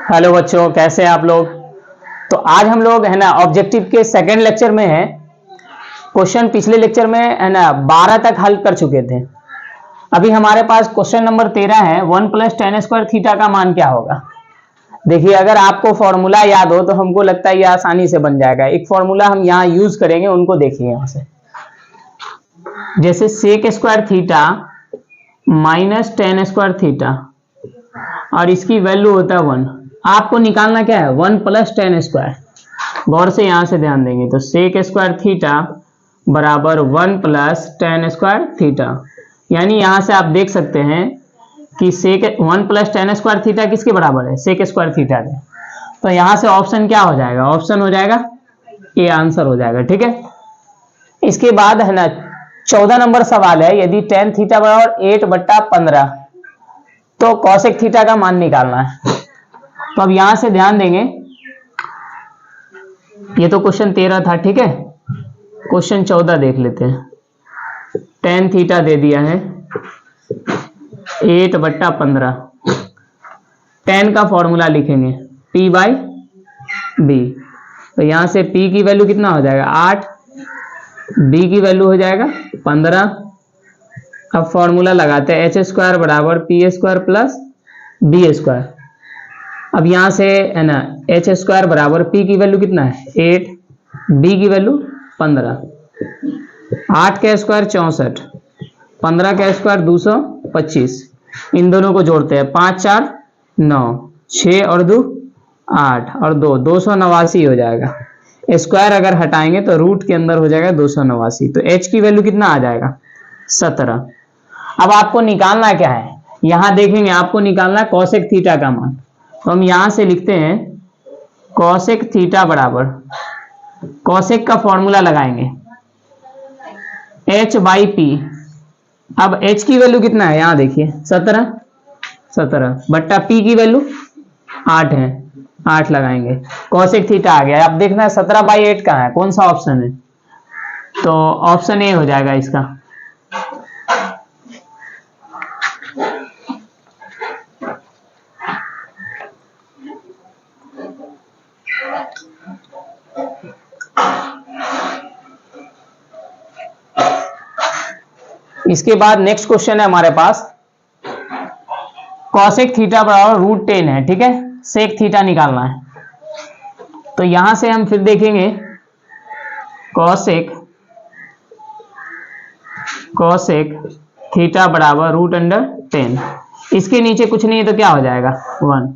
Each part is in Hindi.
हेलो बच्चों, कैसे हैं आप लोग। तो आज हम लोग है ना ऑब्जेक्टिव के सेकंड लेक्चर में हैं। क्वेश्चन पिछले लेक्चर में है ना 12 तक हल कर चुके थे। अभी हमारे पास क्वेश्चन नंबर 13 है, 1 + tan स्क्वायर थीटा का मान क्या होगा। देखिए, अगर आपको फॉर्मूला याद हो तो हमको लगता है ये आसानी से बन जाएगा। एक फॉर्मूला हम यहाँ यूज करेंगे, उनको देखिए यहाँ से। जैसे sec square theta minus tan square theta और इसकी वैल्यू होता है 1। आपको निकालना क्या है, 1 + tan स्क्वायर। गौर से यहां से ध्यान देंगे तो सेक स्क्वायर थीटा बराबर 1 + tan स्क्वायर थीटा। यानी यहां से आप देख सकते हैं कि सेक 1 + tan स्क्वायर थीटा किसके बराबर है, सेक स्क्वायर थीटा के। तो यहां से ऑप्शन क्या हो जाएगा, ऑप्शन हो जाएगा ए, आंसर हो जाएगा। ठीक है, इसके बाद है ना 14 नंबर सवाल है, यदि tan थीटा बराबर 8/15 तो कॉसेक थीटा का मान निकालना है। तो अब यहां से ध्यान देंगे, ये तो क्वेश्चन 13 था। ठीक है, क्वेश्चन 14 देख लेते हैं। tan थीटा दे दिया है 8/15। tan का फॉर्मूला लिखेंगे P/B। तो यहां से P की वैल्यू कितना हो जाएगा 8, B की वैल्यू हो जाएगा 15। अब फॉर्मूला लगाते हैं h² बराबर P² प्लस B²। अब यहां से है ना h² बराबर P की वैल्यू कितना है 8, B की वैल्यू 15। 8 का स्क्वायर 64, 15 का स्क्वायर 225। इन दोनों को जोड़ते हैं, 5 4 9, 6 और 2 8 और 2 289 हो जाएगा। स्क्वायर अगर हटाएंगे तो रूट के अंदर हो जाएगा 289। तो h की वैल्यू कितना आ जाएगा 17। अब आपको निकालना क्या है, यहां देखेंगे आपको निकालना है कॉसेक थीटा का मान। तो हम यहां से लिखते हैं कॉसेक थीटा बराबर, कॉसेक का फॉर्मूला लगाएंगे h/p। अब h की वैल्यू कितना है, यहां देखिए 17 बट्टा p की वैल्यू 8 है, 8 लगाएंगे, कॉसेक थीटा आ गया। अब देखना है 17/8 कहाँ है, कौन सा ऑप्शन है। तो ऑप्शन ए हो जाएगा इसका। इसके बाद नेक्स्ट क्वेश्चन है हमारे पास, कॉसेक थीटा बराबर √10 है। ठीक है, सेक थीटा निकालना है। तो यहां से हम फिर देखेंगे कॉसेक थीटा बराबर √10। इसके नीचे कुछ नहीं है तो क्या हो जाएगा 1।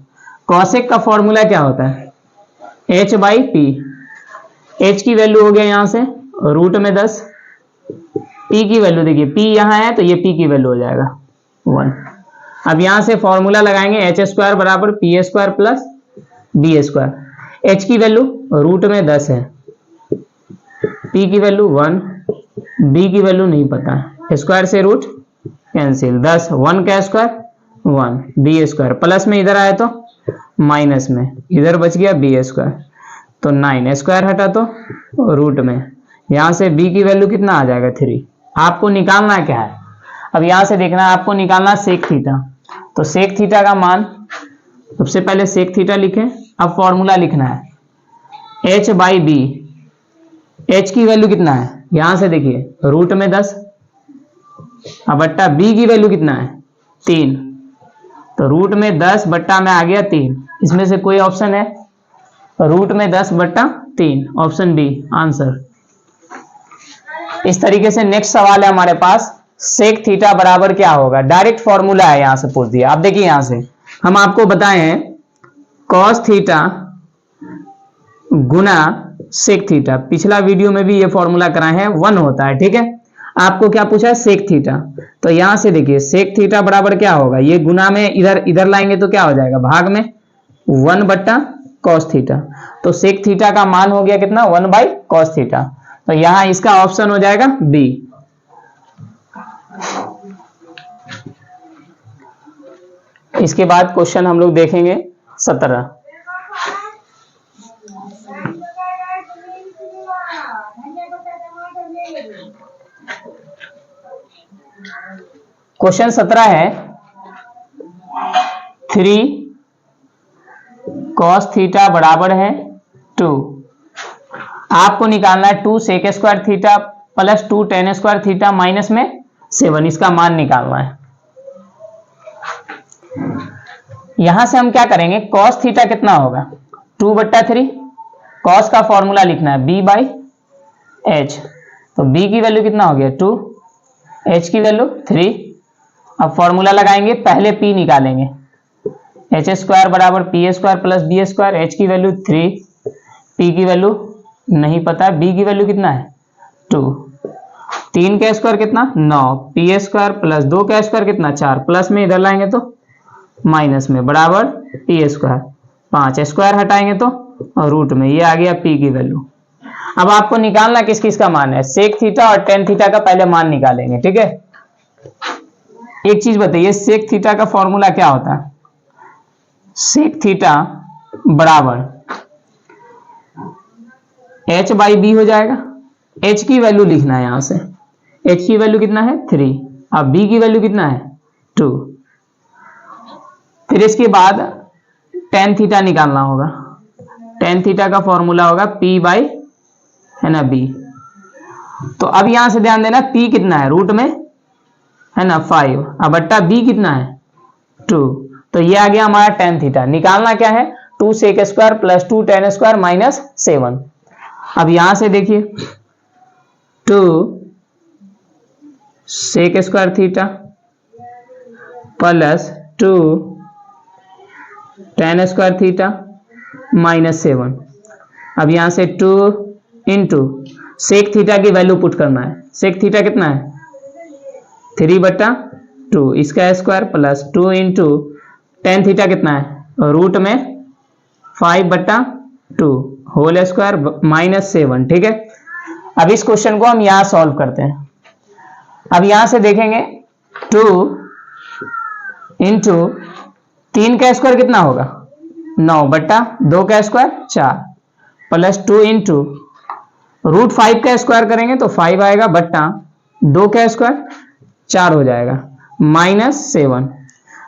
कॉसेक का फॉर्मूला क्या होता है h/p। h की वैल्यू हो गया यहां से √10। p की वैल्यू देखिए, p यहां है तो ये p की वैल्यू हो जाएगा 1। अब यहां से फॉर्मूला लगाएंगे h² बराबर P² प्लस B²। h की वैल्यू √10 है, p की वैल्यू 1, b की वैल्यू नहीं पता है, स्क्वायर से रूट कैंसिल, 10 1 का स्क्वायर 1, B² प्लस में इधर आया तो माइनस में, इधर बच गया B²। तो 9 स्क्वायर हटा तो रूट में, यहां से b की वैल्यू कितना आ जाएगा 3। आपको निकालना क्या है, अब यहां से देखना है आपको निकालना सेक थीटा। तो सेक थीटा का मान, सबसे पहले सेक थीटा लिखें। अब फॉर्मूला लिखना है h/b। h की वैल्यू कितना है, यहां से देखिए √10। अब बट्टा b की वैल्यू कितना है 3। तो √10 बट्टा में आ गया 3, इसमें से कोई ऑप्शन है, √10 बट्टा 3, ऑप्शन बी आंसर। इस तरीके से नेक्स्ट सवाल है हमारे पास, सेक थीटा बराबर क्या होगा, डायरेक्ट फॉर्मूला है, यहां से पूछ दिया। आप देखिए यहां से हम आपको बताए हैं कॉस थीटा गुना सेक थीटा। पिछला वीडियो में भी ये फॉर्मूला कराए हैं, 1 होता है। ठीक है, आपको क्या पूछा है सेक थीटा। तो यहां से देखिए सेक थीटा बराबर क्या होगा, ये गुना में इधर इधर लाएंगे तो क्या हो जाएगा भाग में 1 बट्टा कॉस थीटा। तो सेक थीटा का मान हो गया कितना 1/cos थीटा। तो यहां इसका ऑप्शन हो जाएगा बी। इसके बाद क्वेश्चन हम लोग देखेंगे 17। क्वेश्चन 17 है 3 cos थीटा बराबर है 2। आपको निकालना है 2 sec square theta plus 2 tan square theta minus में 7, इसका मान निकालना है। यहां से हम क्या करेंगे, cos थीटा कितना होगा 2/3, cos का फॉर्मूला लिखना है b बाई h, तो b की वैल्यू कितना हो गया 2, h की वैल्यू 3। अब फॉर्मूला लगाएंगे, पहले p निकालेंगे, एच स्क्वायर बराबर P square plus B square, H की वैल्यू 3, p की वैल्यू नहीं पता, b की वैल्यू कितना है 2, 3 का स्क्वायर कितना 9, पी स्क्वायर प्लस 2 का स्क्वायर कितना 4, प्लस में इधर लाएंगे तो माइनस में बराबर पी स्क्वायर, 5 स्क्वायर हटाएंगे तो और रूट में, ये आ गया p की वैल्यू। अब आपको निकालना किस किस का मान है, सेक थीटा और टेन थीटा का पहले मान निकालेंगे, ठीक है। एक चीज बताइए, सेक थीटा का फॉर्मूला क्या होता है, सेक थीटा बराबर h बाई बी हो जाएगा, h की वैल्यू लिखना है यहां से, h की वैल्यू कितना है 3, अब b की वैल्यू कितना है 2, फिर इसके बाद टेन थीटा निकालना होगा, टेन थीटा का फॉर्मूला होगा p बाई है ना b। तो अब यहां से ध्यान देना p कितना है रूट में है ना 5, अब बट्टा b कितना है 2, तो ये आ गया हमारा टेन थीटा। निकालना क्या है 2 sec square plus 2 tan square minus 7। अब यहां से देखिए 2 sec square theta plus 2 tan square theta minus 7। अब यहां से 2 इंटू सेक थीटा की वैल्यू पुट करना है, सेक थीटा कितना है 3/2, इसका square plus 2 into tan theta कितना है रूट में 5/2 होल स्क्वायर माइनस 7, ठीक है। अब इस क्वेश्चन को हम यहां सॉल्व करते हैं। अब यहां से देखेंगे 2 इंटू 3 का स्क्वायर कितना होगा 9/2 का स्क्वायर 4 प्लस 2 इंटू रूट 5 का स्क्वायर करेंगे तो 5 आएगा बट्टा 2 का स्क्वायर 4 हो जाएगा माइनस 7।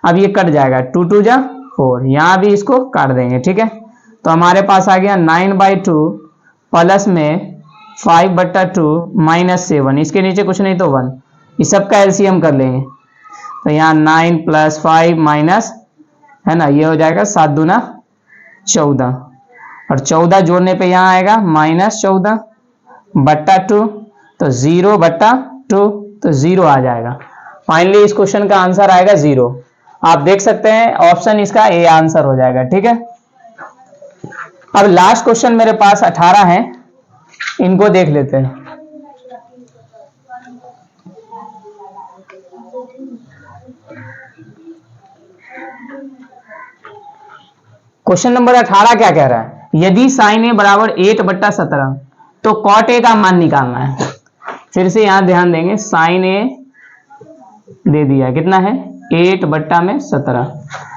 अब ये कट जाएगा 2 2 जा 4, यहां भी इसको काट देंगे, ठीक है। तो हमारे पास आ गया 9/2 प्लस में 5/2 माइनस 7, इसके नीचे कुछ नहीं तो 1, इस सब का एलसीएम कर लेंगे तो यहाँ 9 प्लस 5 माइनस है ना, ये हो जाएगा 7 दूना 14 और 14 जोड़ने पे यहाँ आएगा माइनस 14/2, तो 0/2 तो 0 आ जाएगा। फाइनली इस क्वेश्चन का आंसर आएगा 0। आप देख सकते हैं ऑप्शन इसका ए आंसर हो जाएगा, ठीक है। अब लास्ट क्वेश्चन मेरे पास 18 है, इनको देख लेते हैं। क्वेश्चन नंबर 18 क्या कह रहा है, यदि साइन ए बराबर 8/17 तो कॉट ए का मान निकालना है। फिर से यहां ध्यान देंगे, साइन ए दे दिया कितना है 8/17।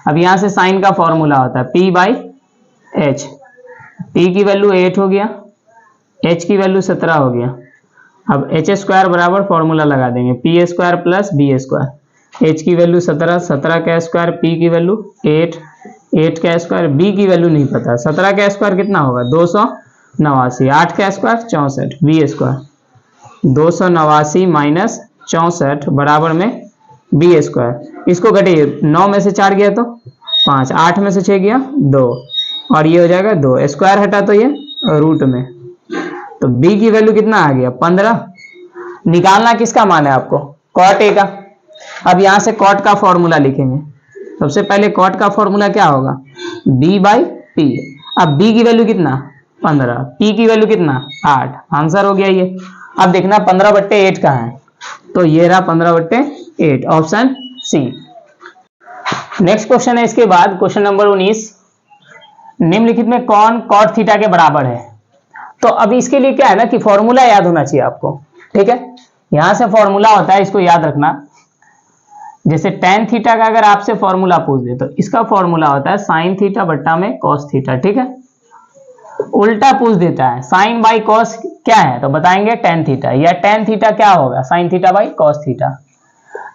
अब यहां से साइन का फॉर्मूला होता है p बाई एच, p की वैल्यू 8 हो गया, h की वैल्यू 17 हो गया। अब एच स्क्वायर बराबर फॉर्मूला लगा देंगे p square plus B square, h की वैल्यू 17, 17 का स्क्वायर, p की वैल्यू 8, 8 का स्क्वायर, b की वैल्यू नहीं पता, 17 का स्क्वायर कितना होगा 289, 8 का स्क्वायर 64, b स्क्वायर 289 माइनस 64 बराबर में बी स्क्वायर। इसको घटाइए, 9 में से 4 गया तो 5, 8 में से 6 गया 2 और ये हो जाएगा 2, स्क्वायर हटा तो ये रूट में, तो b की वैल्यू कितना आ गया 15। निकालना किसका मान है आपको कॉट ए का। अब यहां से कॉट का फॉर्मूला लिखेंगे, सबसे पहले कॉट का फॉर्मूला क्या होगा b बाई पी। अब b की वैल्यू कितना 15, p की वैल्यू कितना 8, आंसर हो गया ये। अब देखना 15/8 कहाँ है, तो ये रहा 15/8, ऑप्शन सी। नेक्स्ट क्वेश्चन है इसके बाद क्वेश्चन नंबर 19, निम्नलिखित में कौन कॉट थीटा के बराबर है। तो अब इसके लिए क्या है ना कि फॉर्मूला याद होना चाहिए आपको, ठीक है। यहां से फॉर्मूला होता है, इसको याद रखना। जैसे टेन थीटा का अगर आपसे फॉर्मूला पूछ दे तो इसका फॉर्मूला होता है साइन थीटा बट्टा में कॉस थीटा, ठीक है। उल्टा पूछ देता है साइन बाई कॉस क्या है तो बताएंगे टेन थीटा, या टेन थीटा क्या होगा sine theta by cos theta.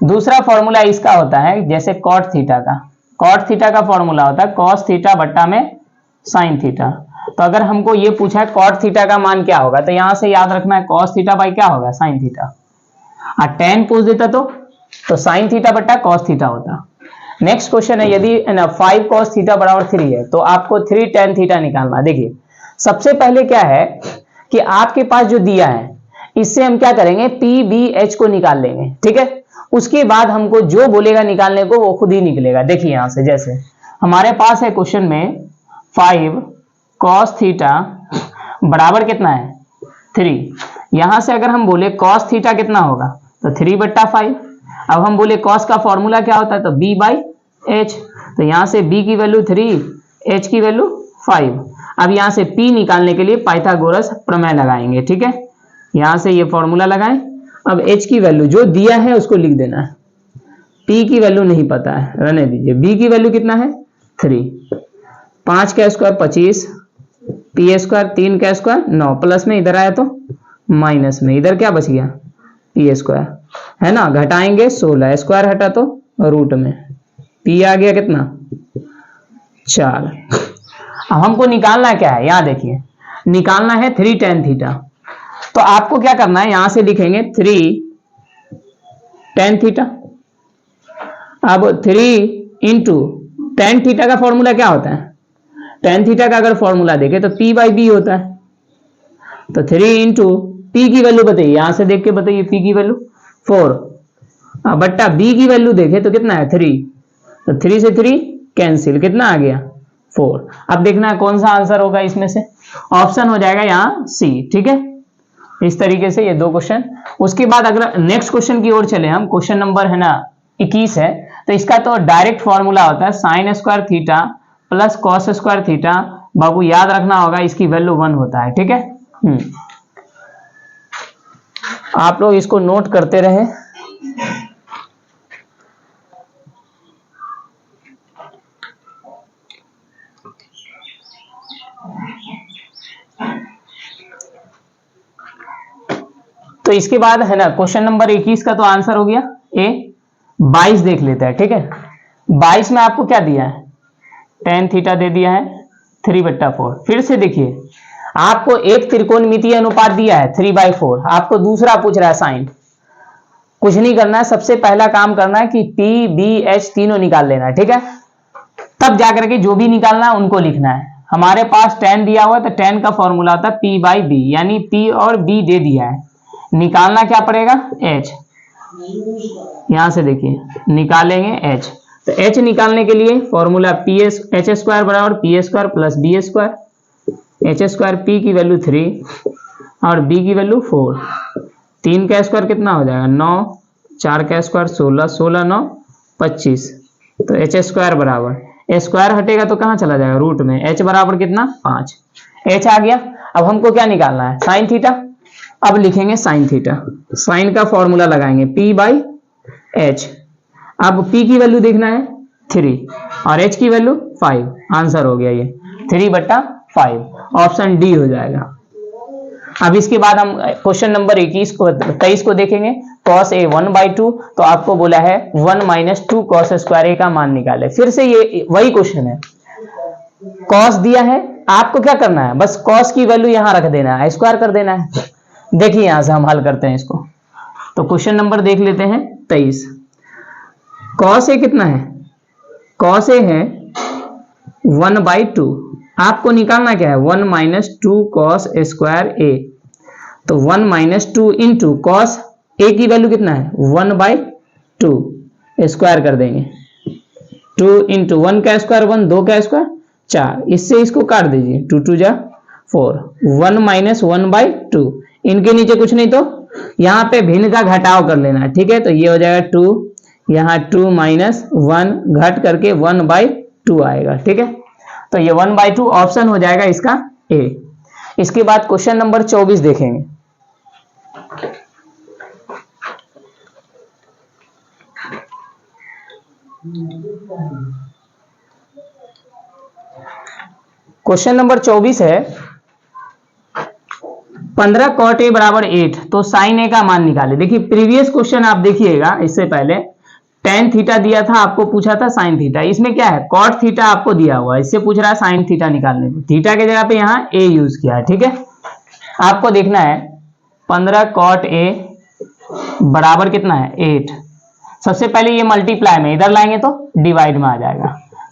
दूसरा फॉर्मूला इसका होता है जैसे कॉट थीटा का, कॉट थीटा का फॉर्मूला होता है कॉस थीटा बट्टा में साइन थीटा। तो अगर हमको ये पूछा है कॉट थीटा का मान क्या होगा, तो यहां से याद रखना है कॉस थीटा बाई क्या होगा, साइन थीटा। टेन पूछ देता तो साइन थीटा बट्टा कॉस थीटा होता। नेक्स्ट क्वेश्चन है, यदि 5 cos थीटा बराबर 3 है तो आपको 3 tan थीटा निकालना है। देखिए सबसे पहले क्या है कि आपके पास जो दिया है इससे हम क्या करेंगे, पी बी एच को निकाल लेंगे, ठीक है। उसके बाद हमको जो बोलेगा निकालने को वो खुद ही निकलेगा। देखिए यहां से जैसे हमारे पास है क्वेश्चन में 5 cos थीटा बराबर कितना है 3। यहां से अगर हम बोले cos थीटा कितना होगा तो 3/5। अब हम बोले cos का फॉर्मूला क्या होता है तो b बाई एच। तो यहां से b की वैल्यू 3, h की वैल्यू 5। अब यहां से p निकालने के लिए पाइथागोरस प्रमेय लगाएंगे, ठीक है। यहां से ये फॉर्मूला लगाएं। अब h की वैल्यू जो दिया है उसको लिख देना है, p की वैल्यू नहीं पता है, रहने दीजिए। b की वैल्यू कितना है 3, 5 का स्क्वायर 25, पी स्क्वायर 3 का स्क्वायर 9, प्लस में इधर आया तो माइनस में, इधर क्या बच गया पी स्क्वायर, है ना। घटाएंगे 16, स्क्वायर हटा तो रूट में, पी आ गया कितना 4। अब हमको निकालना क्या है, यहां देखिए निकालना है 3 tan थीटा। तो आपको क्या करना है, यहां से लिखेंगे 3 tan थीटा। अब 3 इंटू tan थीटा का फॉर्मूला क्या होता है, tan थीटा का अगर फॉर्मूला देखे तो p बाई बी होता है। तो 3 इंटू पी की वैल्यू बताइए, यहां से देख के बताइए, p की वैल्यू 4, बट्टा b की वैल्यू देखे तो कितना है 3, तो 3 से 3 कैंसिल, कितना आ गया 4। अब देखना है कौन सा आंसर होगा इसमें से, ऑप्शन हो जाएगा यहाँ सी, ठीक है। इस तरीके से ये 2 क्वेश्चन। उसके बाद अगर नेक्स्ट क्वेश्चन की ओर चले हम, क्वेश्चन नंबर है ना 21 है, तो इसका तो डायरेक्ट फॉर्मूला होता है sine square theta plus cos square theta. बाबू याद रखना होगा इसकी वैल्यू 1 होता है, ठीक है। आप लोग इसको नोट करते रहे। तो इसके बाद है ना क्वेश्चन नंबर 21 का तो आंसर हो गया ए। 22 देख लेते हैं, ठीक है। 22 में आपको क्या दिया है, tan थीटा दे दिया है 3/4। फिर से देखिए आपको एक त्रिकोणमितीय अनुपात दिया है 3/4, आपको दूसरा पूछ रहा है साइन। कुछ नहीं करना है, सबसे पहला काम करना है कि पी बी एच तीनों निकाल लेना है, ठीक है। तब जाकर के जो भी निकालना है उनको लिखना है। हमारे पास tan दिया हुआ है तो tan का फॉर्मूला होता है p बाई बी, यानी p और b दे दिया है, निकालना क्या पड़ेगा h। यहां से देखिए निकालेंगे h, तो h निकालने के लिए फॉर्मूला एच स्क्वायर बराबर P square plus B square. H square p की वैल्यू 3 और b की वैल्यू 4, 3 का स्क्वायर कितना हो जाएगा 9, 4 का स्क्वायर 16, 16 9 25। तो एच स्क्वायर बराबर स्क्वायर हटेगा तो कहां चला जाएगा रूट में, h बराबर कितना 5, h आ गया। अब हमको क्या निकालना है साइन थीटा। अब लिखेंगे साइन थीटा, साइन का फॉर्मूला लगाएंगे p बाई एच। अब p की वैल्यू देखना है 3 और h की वैल्यू 5, आंसर हो गया ये 3/5, ऑप्शन डी हो जाएगा। अब इसके बाद हम क्वेश्चन नंबर 23 को देखेंगे। cos a 1/2, तो आपको बोला है 1 माइनस 2 cos स्क्वायर a का मान निकाले। फिर से ये वही क्वेश्चन है, cos दिया है, आपको क्या करना है बस cos की वैल्यू यहां रख देना है, स्क्वायर कर देना है। देखिए यहां से हम हल करते हैं इसको। तो क्वेश्चन नंबर देख लेते हैं 23। cos a कितना है, cos a है 1/2, आपको निकालना क्या है 1 माइनस 2 cos स्क्वायर a। तो 1 माइनस 2 इंटू कॉस a की वैल्यू कितना है 1/2, स्क्वायर कर देंगे, 2 इंटू 1 का स्क्वायर 1, 2 का स्क्वायर 4, इससे इसको काट दीजिए, 2 2 जा 4, 1 माइनस 1/2, इनके नीचे कुछ नहीं तो यहाँ पे भिन्न का घटाव कर लेना है, ठीक है। तो ये हो जाएगा 2, यहाँ 2 माइनस 1 घट करके 1/2 आएगा, ठीक है। तो ये 1/2 ऑप्शन हो जाएगा इसका ए। इसके बाद क्वेश्चन नंबर 24 देखेंगे। क्वेश्चन नंबर 24 है 15 cot a बराबर 8, तो साइन a का मान निकाले। देखिए प्रीवियस क्वेश्चन आप देखिएगा, इससे पहले टेन थीटा दिया था, आपको पूछा था साइन थीटा, इसमें क्या है कॉट थीटा आपको दिया हुआ है, इससे पूछ रहा है साइन थीटा निकालने को, थीटा के जगह पे यहाँ ए यूज किया है। ठीक है, आपको देखना है 15 कॉट ए बराबर कितना है 8। सबसे पहले ये मल्टीप्लाई में इधर लाएंगे तो डिवाइड में आ जाएगा,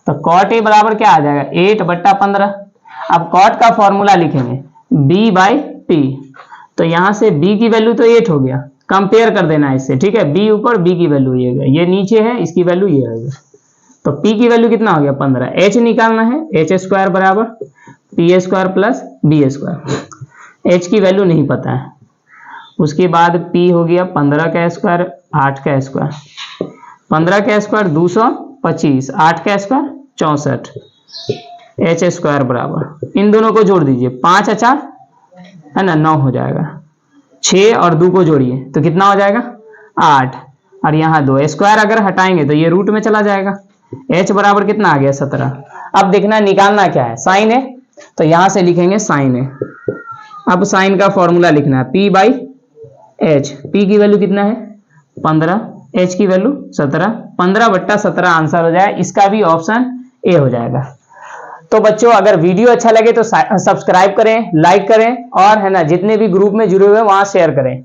तो कॉट ए बराबर क्या आ जाएगा 8/15। अब कॉट का फॉर्मूला लिखेंगे b/p, तो यहां से b की वैल्यू तो 8 हो गया, कंपेयर कर देना है इससे। ठीक है, b ऊपर b की वैल्यू ये नीचे है, इसकी वैल्यू ये होगी, तो p की वैल्यू कितना हो गया 15। h निकालना है, h² बराबर p² प्लस b²। h की वैल्यू नहीं पता है, उसके बाद p हो गया 15 का स्क्वायर 8 का स्क्वायर, 15 का स्क्वायर 225, 8 का स्क्वायर 64, h² बराबर इन दोनों को जोड़ दीजिए, 5 4 है ना 9 हो जाएगा, 6 और 2 को जोड़िए तो कितना हो जाएगा 8, और यहाँ 2 स्क्वायर अगर हटाएंगे तो ये रूट में चला जाएगा, h बराबर कितना आ गया 17। अब देखना निकालना क्या है साइन है, तो यहाँ से लिखेंगे साइन है। अब साइन का फॉर्मूला लिखना है p/h, p की वैल्यू कितना है 15, h की वैल्यू 17, 15/17 आंसर हो जाए, इसका भी ऑप्शन ए हो जाएगा। तो बच्चों अगर वीडियो अच्छा लगे तो सब्सक्राइब करें, लाइक करें, और है ना जितने भी ग्रुप में जुड़े हुए हैं वहां शेयर करें।